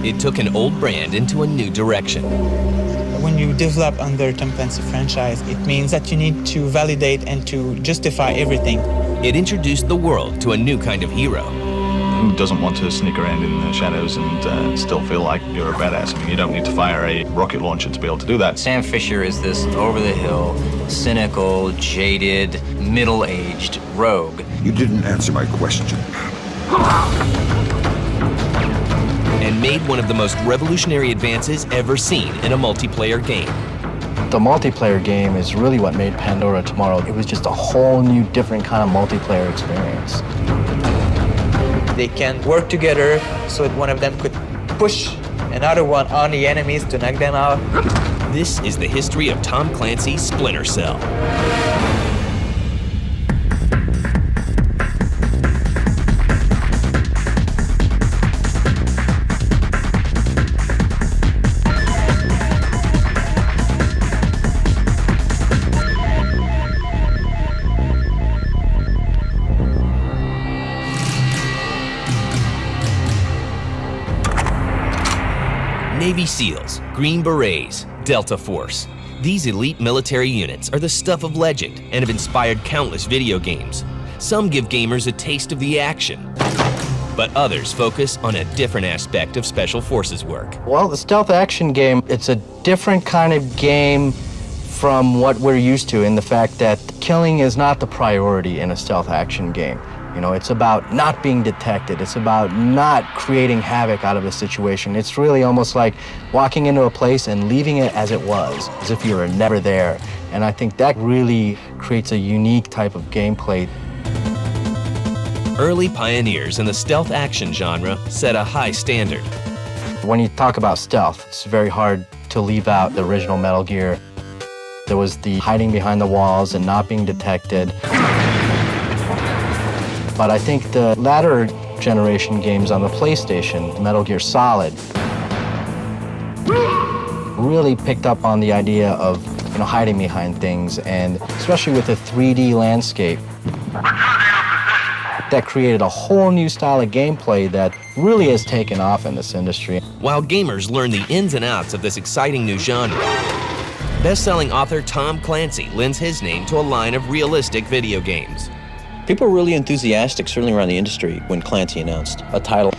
It took an old brand into a new direction. When you develop under Tom Clancy franchise, it means that you need to validate and to justify everything. It introduced the world to a new kind of hero. Who doesn't want to sneak around in the shadows and still feel like you're a badass? I mean, you don't need to fire a rocket launcher to be able to do that. Sam Fisher is this over-the-hill, cynical, jaded, middle-aged rogue. You didn't answer my question. And made one of the most revolutionary advances ever seen in a multiplayer game. The multiplayer game is really what made Pandora Tomorrow. It was just a whole new, different kind of multiplayer experience. They can work together so that one of them could push another one on the enemies to knock them out. This is the history of Tom Clancy's Splinter Cell. Navy SEALs, Green Berets, Delta Force. These elite military units are the stuff of legend and have inspired countless video games. Some give gamers a taste of the action, but others focus on a different aspect of Special Forces work. Well, the stealth action game, it's a different kind of game from what we're used to in the fact that killing is not the priority in a stealth action game. You know, it's about not being detected. It's about not creating havoc out of a situation. It's really almost like walking into a place and leaving it as it was, as if you were never there. And I think that really creates a unique type of gameplay. Early pioneers in the stealth action genre set a high standard. When you talk about stealth, it's very hard to leave out the original Metal Gear. There was the hiding behind the walls and not being detected. But I think the latter generation games on the PlayStation, Metal Gear Solid, really picked up on the idea of hiding behind things, and especially with the 3D landscape. That created a whole new style of gameplay that really has taken off in this industry. While gamers learn the ins and outs of this exciting new genre, best-selling author Tom Clancy lends his name to a line of realistic video games. People were really enthusiastic, certainly around the industry, when Clancy announced a title.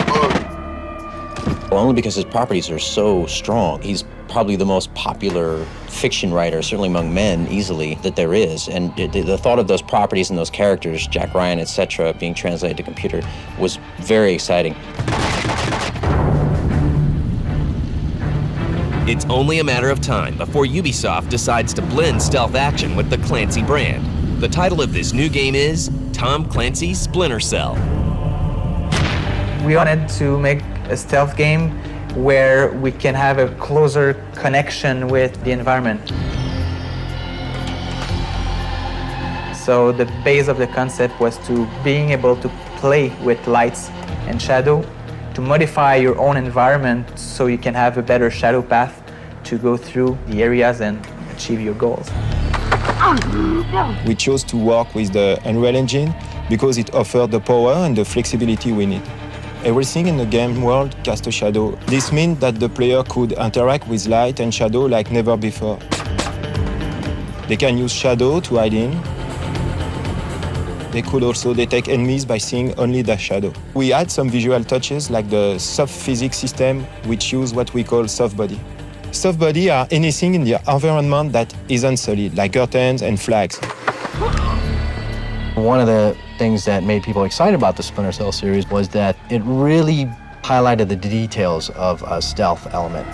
Well, only because his properties are so strong. He's probably the most popular fiction writer, certainly among men, easily, that there is. And the thought of those properties and those characters, Jack Ryan, etc., being translated to computer was very exciting. It's only a matter of time before Ubisoft decides to blend stealth action with the Clancy brand. The title of this new game is Tom Clancy's Splinter Cell. We wanted to make a stealth game where we can have a closer connection with the environment. So the base of the concept was to being able to play with lights and shadow, to modify your own environment so you can have a better shadow path to go through the areas and achieve your goals. We chose to work with the Unreal Engine because it offered the power and the flexibility we need. Everything in the game world casts a shadow. This means that the player could interact with light and shadow like never before. They can use shadow to hide in. They could also detect enemies by seeing only the shadow. We add some visual touches like the soft physics system, which use what we call soft body. Soft body are anything in the environment that isn't solid, like curtains and flags. One of the things that made people excited about the Splinter Cell series was that it really highlighted the details of a stealth element.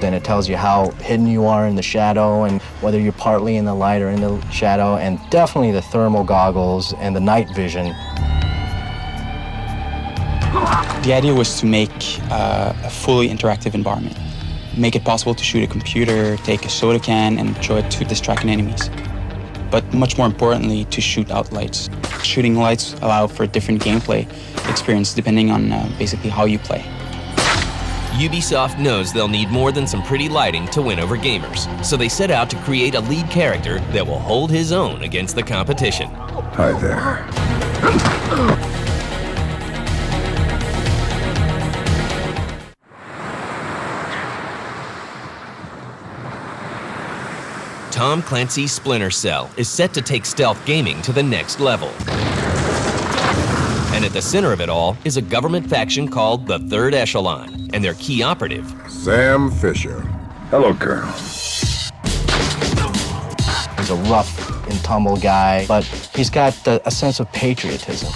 Then it tells you how hidden you are in the shadow and whether you're partly in the light or in the shadow, and definitely the thermal goggles and the night vision. The idea was to make a fully interactive environment. Make it possible to shoot a computer, take a soda can, and throw it to distracting enemies. But much more importantly, to shoot out lights. Shooting lights allow for a different gameplay experience depending on basically how you play. Ubisoft knows they'll need more than some pretty lighting to win over gamers, so they set out to create a lead character that will hold his own against the competition. Hi there. Tom Clancy's Splinter Cell is set to take stealth gaming to the next level. And at the center of it all is a government faction called the Third Echelon, and their key operative, Sam Fisher. Hello, Colonel. He's a rough and tumble guy, but he's got a sense of patriotism.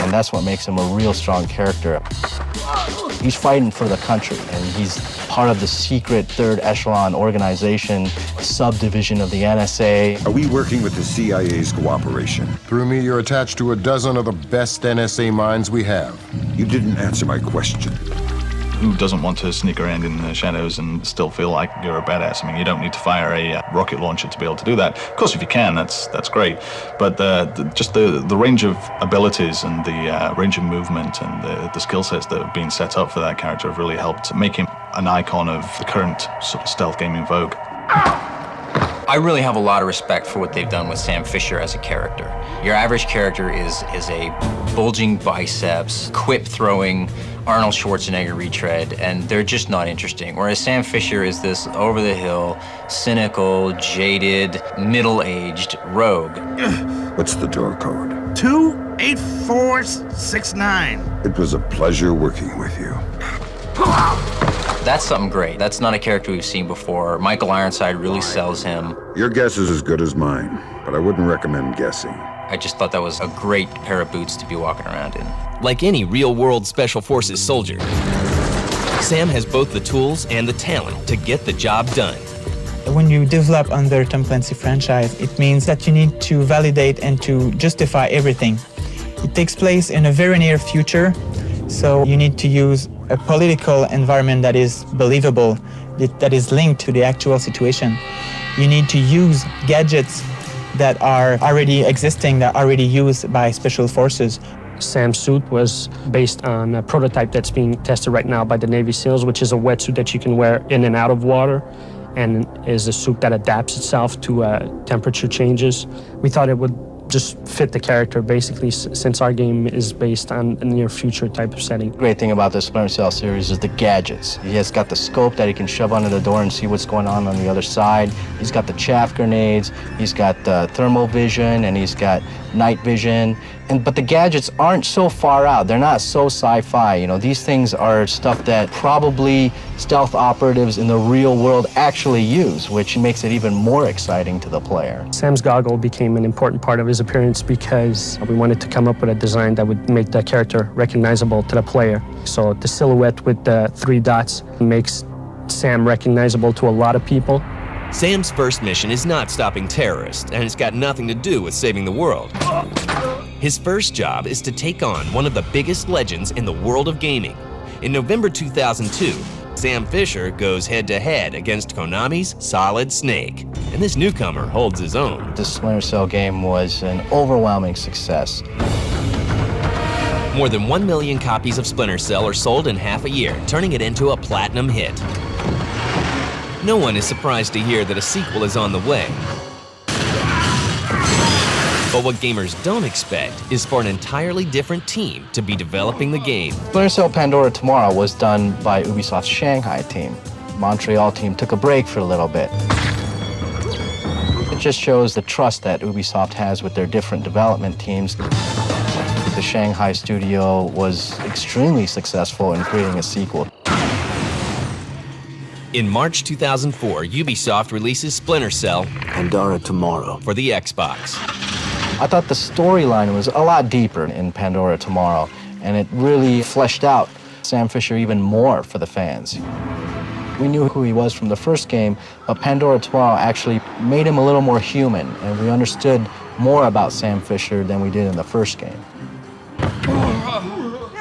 And that's what makes him a real strong character. He's fighting for the country, and he's part of the secret Third Echelon organization, subdivision of the NSA. Are we working with the CIA's cooperation? Through me, you're attached to a dozen of the best NSA minds we have. You didn't answer my question. Who doesn't want to sneak around in the shadows and still feel like you're a badass? I mean, you don't need to fire a rocket launcher to be able to do that. Of course, if you can, that's great. But just the range of abilities and the range of movement and the skill sets that have been set up for that character have really helped make him an icon of the current sort of stealth gaming vogue. I really have a lot of respect for what they've done with Sam Fisher as a character. Your average character is a bulging biceps, quip-throwing Arnold Schwarzenegger retread, and they're just not interesting. Whereas Sam Fisher is this over-the-hill, cynical, jaded, middle-aged rogue. What's the door code? 28469. It was a pleasure working with you. That's something great. That's not a character we've seen before. Michael Ironside really sells him. Your guess is as good as mine, but I wouldn't recommend guessing. I just thought that was a great pair of boots to be walking around in. Like any real-world Special Forces soldier, Sam has both the tools and the talent to get the job done. When you develop under Tom Clancy franchise, it means that you need to validate and to justify everything. It takes place in a very near future, so you need to use a political environment that is believable, that is linked to the actual situation. You need to use gadgets that are already existing, that are already used by special forces. Sam's suit was based on a prototype that's being tested right now by the Navy SEALs, which is a wetsuit that you can wear in and out of water, and is a suit that adapts itself to temperature changes. We thought it would just fit the character, basically, since our game is based on a near future type of setting. The great thing about the Splinter Cell series is the gadgets. He has got the scope that he can shove under the door and see what's going on the other side. He's got the chaff grenades, he's got thermal vision, and he's got night vision. But the gadgets aren't so far out. They're not so sci-fi. You know, these things are stuff that probably stealth operatives in the real world actually use, which makes it even more exciting to the player. Sam's goggle became an important part of his appearance because we wanted to come up with a design that would make the character recognizable to the player. So the silhouette with the 3 dots makes Sam recognizable to a lot of people. Sam's first mission is not stopping terrorists, and it's got nothing to do with saving the world. His first job is to take on one of the biggest legends in the world of gaming. In November 2002, Sam Fisher goes head-to-head against Konami's Solid Snake, and this newcomer holds his own. The Splinter Cell game was an overwhelming success. More than 1 million copies of Splinter Cell are sold in half a year, turning it into a platinum hit. No one is surprised to hear that a sequel is on the way. But what gamers don't expect is for an entirely different team to be developing the game. Splinter Cell Pandora Tomorrow was done by Ubisoft's Shanghai team. Montreal team took a break for a little bit. It just shows the trust that Ubisoft has with their different development teams. The Shanghai studio was extremely successful in creating a sequel. In March 2004, Ubisoft releases Splinter Cell Pandora Tomorrow for the Xbox. I thought the storyline was a lot deeper in Pandora Tomorrow, and it really fleshed out Sam Fisher even more for the fans. We knew who he was from the first game, but Pandora Tomorrow actually made him a little more human, and we understood more about Sam Fisher than we did in the first game.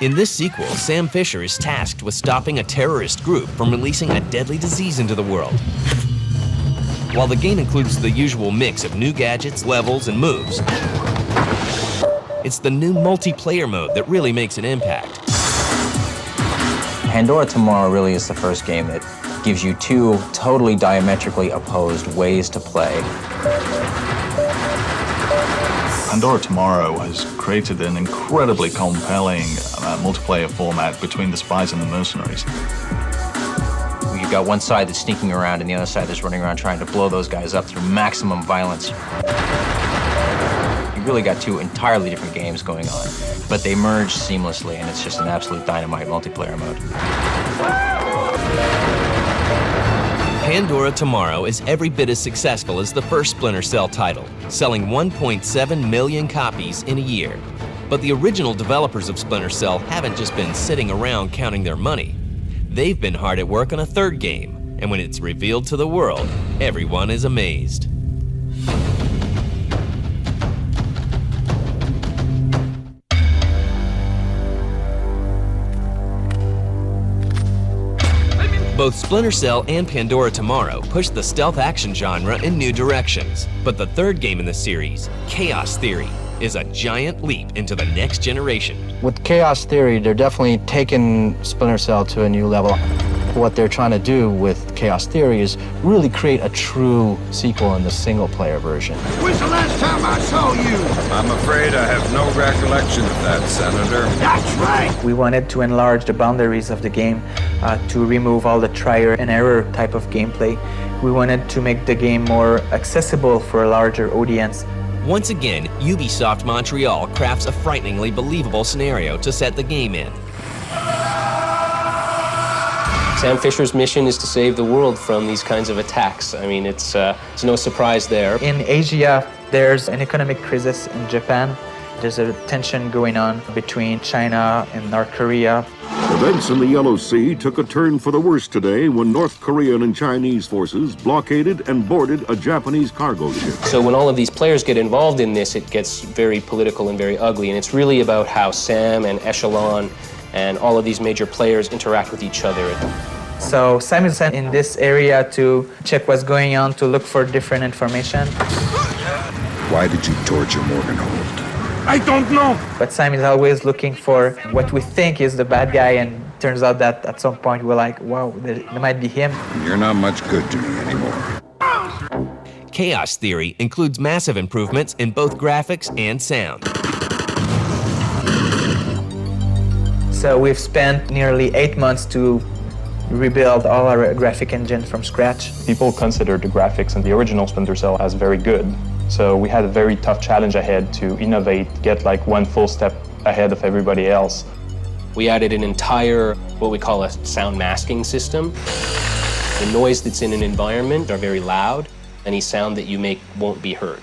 In this sequel, Sam Fisher is tasked with stopping a terrorist group from releasing a deadly disease into the world. While the game includes the usual mix of new gadgets, levels, and moves, it's the new multiplayer mode that really makes an impact. Pandora Tomorrow really is the first game that gives you 2 totally diametrically opposed ways to play. Pandora Tomorrow has created an incredibly compelling multiplayer format between the spies and the mercenaries. We You've got one side that's sneaking around and the other side that's running around trying to blow those guys up through maximum violence. You really got two entirely different games going on, but they merge seamlessly, and it's just an absolute dynamite multiplayer mode. Pandora Tomorrow is every bit as successful as the first Splinter Cell title, selling 1.7 million copies in a year. But the original developers of Splinter Cell haven't just been sitting around counting their money. They've been hard at work on a third game, and when it's revealed to the world, everyone is amazed. Both Splinter Cell and Pandora Tomorrow push the stealth action genre in new directions. But the third game in the series, Chaos Theory, is a giant leap into the next generation. With Chaos Theory, they're definitely taking Splinter Cell to a new level. What they're trying to do with Chaos Theory is really create a true sequel in the single-player version. When's the last time I saw you? I'm afraid I have no recollection of that, Senator. That's right! We wanted to enlarge the boundaries of the game, to remove all the trial and error type of gameplay. We wanted to make the game more accessible for a larger audience. Once again, Ubisoft Montreal crafts a frighteningly believable scenario to set the game in. Sam Fisher's mission is to save the world from these kinds of attacks. I mean, it's no surprise there. In Asia, there's an economic crisis in Japan. There's a tension going on between China and North Korea. Events in the Yellow Sea took a turn for the worse today when North Korean and Chinese forces blockaded and boarded a Japanese cargo ship. So when all of these players get involved in this, it gets very political and very ugly. And it's really about how Sam and Echelon and all of these major players interact with each other. So Sam is sent in this area to check what's going on, to look for different information. Why did you torture Morgenhold? I don't know. But Sam is always looking for what we think is the bad guy, and turns out that at some point we're like, wow, it might be him. You're not much good to me anymore. Chaos Theory includes massive improvements in both graphics and sound. So we've spent nearly 8 months to rebuild all our graphic engine from scratch. People consider the graphics in the original Splinter Cell as very good. So we had a very tough challenge ahead to innovate, get like one full step ahead of everybody else. We added an entire, what we call a sound masking system. The noise that's in an environment are very loud. Any sound that you make won't be heard.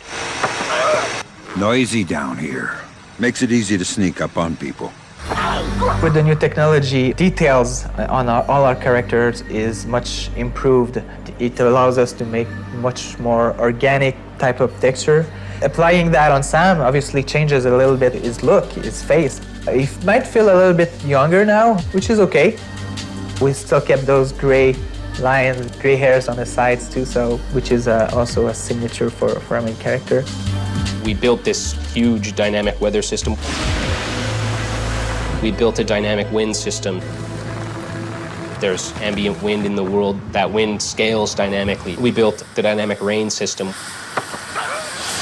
Noisy down here. Makes it easy to sneak up on people. With the new technology, details on all our characters is much improved. It allows us to make much more organic type of texture. Applying that on Sam obviously changes a little bit his look, his face. He might feel a little bit younger now, which is okay. We still kept those gray lines, gray hairs on the sides too, so which is also a signature for our main character. We built this huge dynamic weather system. We built a dynamic wind system. There's ambient wind in the world. That wind scales dynamically. We built the dynamic rain system.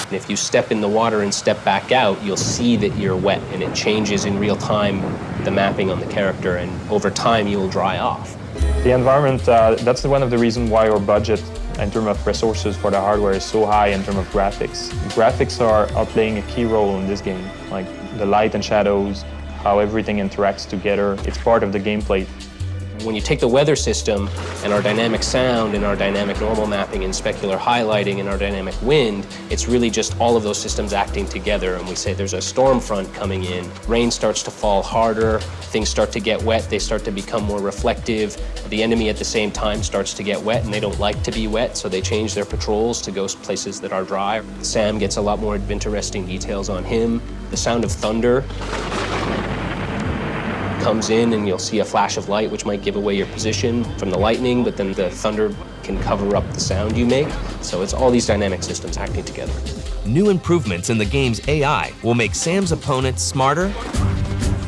And if you step in the water and step back out, you'll see that you're wet, and it changes in real time the mapping on the character, and over time you'll dry off. The environment, that's one of the reasons why our budget in terms of resources for the hardware is so high in terms of graphics. Graphics are playing a key role in this game, like the light and shadows, how everything interacts together. It's part of the gameplay. When you take the weather system and our dynamic sound and our dynamic normal mapping and specular highlighting and our dynamic wind, it's really just all of those systems acting together. And we say there's a storm front coming in, rain starts to fall harder, things start to get wet, they start to become more reflective. The enemy at the same time starts to get wet and they don't like to be wet, so they change their patrols to go places that are dry. Sam gets a lot more interesting details on him. The sound of thunder comes in and you'll see a flash of light which might give away your position from the lightning, but then the thunder can cover up the sound you make. So it's all these dynamic systems acting together. New improvements in the game's AI will make Sam's opponents smarter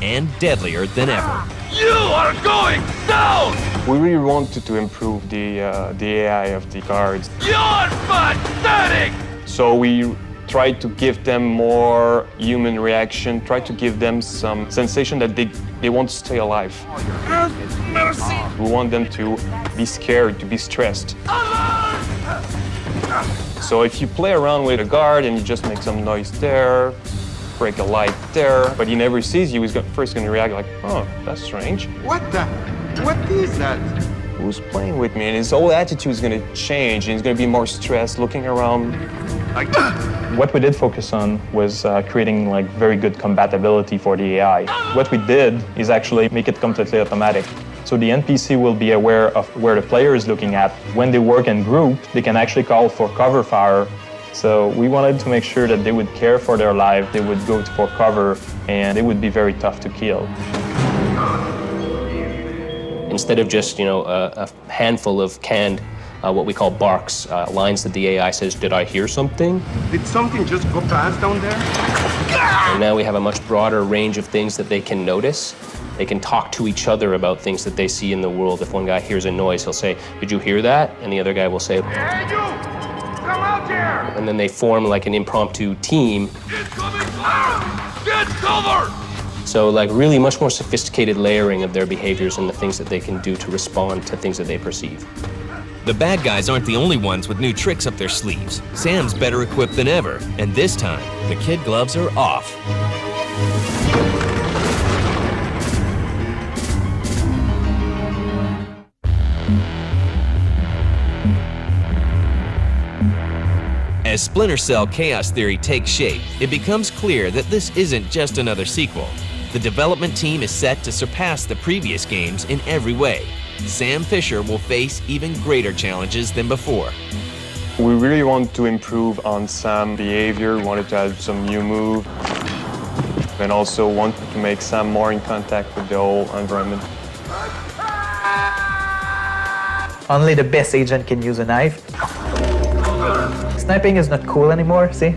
and deadlier than ever. You are going down! We really wanted to improve the AI of the guards. You're pathetic! So we try to give them more human reaction, try to give them some sensation that they want to stay alive. We want them to be scared, to be stressed. So if you play around with a guard and you just make some noise there, break a light there, but he never sees you, he's first going to react like, oh, that's strange. What is that? Who's playing with me? And his whole attitude is going to change, and he's going to be more stressed, looking around. What we did focus on was creating like very good compatibility for the AI. What we did is actually make it completely automatic. So the NPC will be aware of where the player is looking at. When they work in group, they can actually call for cover fire. So we wanted to make sure that they would care for their life, they would go for cover, and they would be very tough to kill. Instead of just, a handful of canned, what we call barks, lines that the AI says, did I hear something? Did something just go past down there? And now we have a much broader range of things that they can notice. They can talk to each other about things that they see in the world. If one guy hears a noise, he'll say, did you hear that? And the other guy will say, Hey, you! Come out here! And then they form like an impromptu team. Get cover! So like really much more sophisticated layering of their behaviors and the things that they can do to respond to things that they perceive. The bad guys aren't the only ones with new tricks up their sleeves. Sam's better equipped than ever, and this time, the kid gloves are off. As Splinter Cell Chaos Theory takes shape, it becomes clear that this isn't just another sequel. The development team is set to surpass the previous games in every way. Sam Fisher will face even greater challenges than before. We really want to improve on Sam's behavior. We wanted to add some new moves, and also want to make Sam more in contact with the whole environment. Only the best agent can use a knife. Sniping is not cool anymore, see?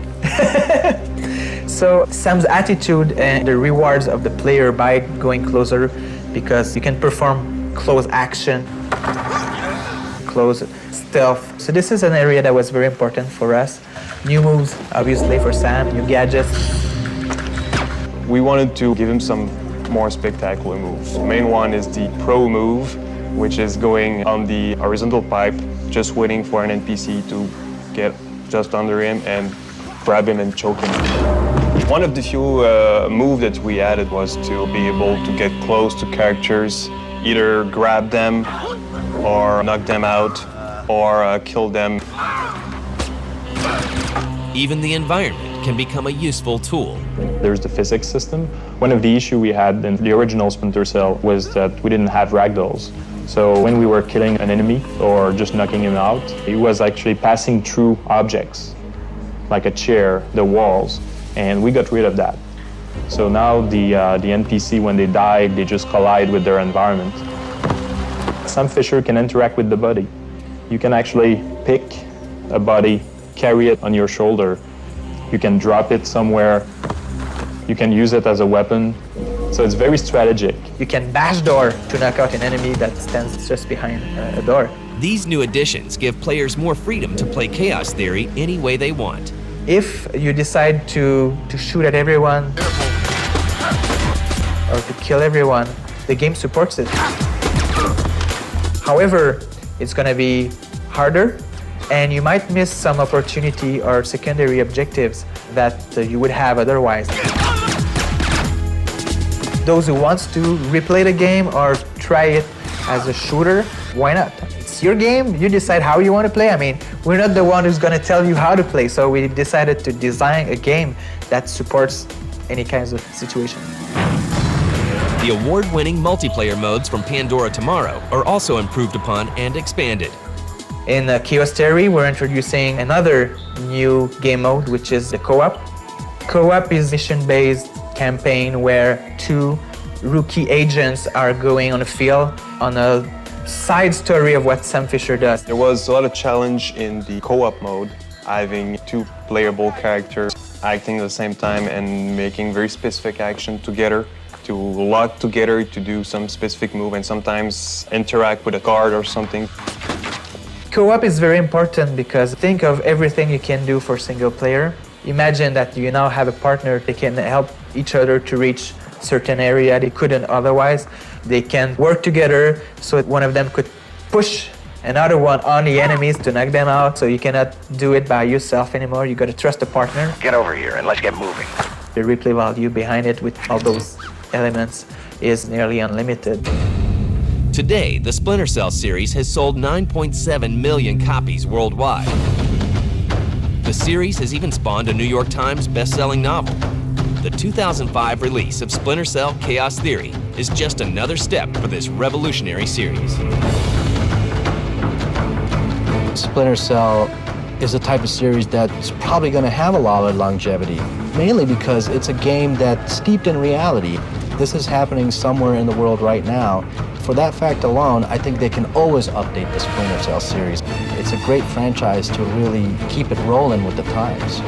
So Sam's attitude and the rewards of the player by going closer, because you can perform close action, close stealth. So this is an area that was very important for us. New moves, obviously, for Sam, new gadgets. We wanted to give him some more spectacular moves. The main one is the pro move, which is going on the horizontal pipe, just waiting for an NPC to get just under him and grab him and choke him. One of the few moves that we added was to be able to get close to characters, either grab them or knock them out or kill them. Even the environment can become a useful tool. There's the physics system. One of the issues we had in the original Splinter Cell was that we didn't have ragdolls. So when we were killing an enemy or just knocking him out, he was actually passing through objects, like a chair, the walls, and we got rid of that. So now the NPC, when they die, they just collide with their environment. Sam Fisher can interact with the body. You can actually pick a body, carry it on your shoulder. You can drop it somewhere. You can use it as a weapon. So it's very strategic. You can bash door to knock out an enemy that stands just behind a door. These new additions give players more freedom to play Chaos Theory any way they want. If you decide to shoot at everyone or to kill everyone, the game supports it. However, it's going to be harder, and you might miss some opportunity or secondary objectives that you would have otherwise. Those who want to replay the game or try it as a shooter, why not? It's your game, you decide how you want to play. I mean, we're not the one who's going to tell you how to play, so we decided to design a game that supports any kinds of situation. The award-winning multiplayer modes from Pandora Tomorrow are also improved upon and expanded. In Chaos Theory, we're introducing another new game mode, which is the co-op. Co-op is mission-based campaign where two rookie agents are going on a field on a side story of what Sam Fisher does. There was a lot of challenge in the co-op mode, having two playable characters acting at the same time and making very specific action together, to lock together to do some specific move and sometimes interact with a card or something. Co-op is very important because think of everything you can do for single player. Imagine that you now have a partner, they can help each other to reach certain area they couldn't otherwise. They can work together so one of them could push another one on the enemies to knock them out, so you cannot do it by yourself anymore. You gotta trust a partner. Get over here and let's get moving. The replay value behind it with all those elements is nearly unlimited. Today, the Splinter Cell series has sold 9.7 million copies worldwide. The series has even spawned a New York Times best-selling novel. The 2005 release of Splinter Cell Chaos Theory is just another step for this revolutionary series. Splinter Cell is the type of series that's probably going to have a lot of longevity, mainly because it's a game that's steeped in reality. This is happening somewhere in the world right now. For that fact alone, I think they can always update the Splinter Cell series. It's a great franchise to really keep it rolling with the times.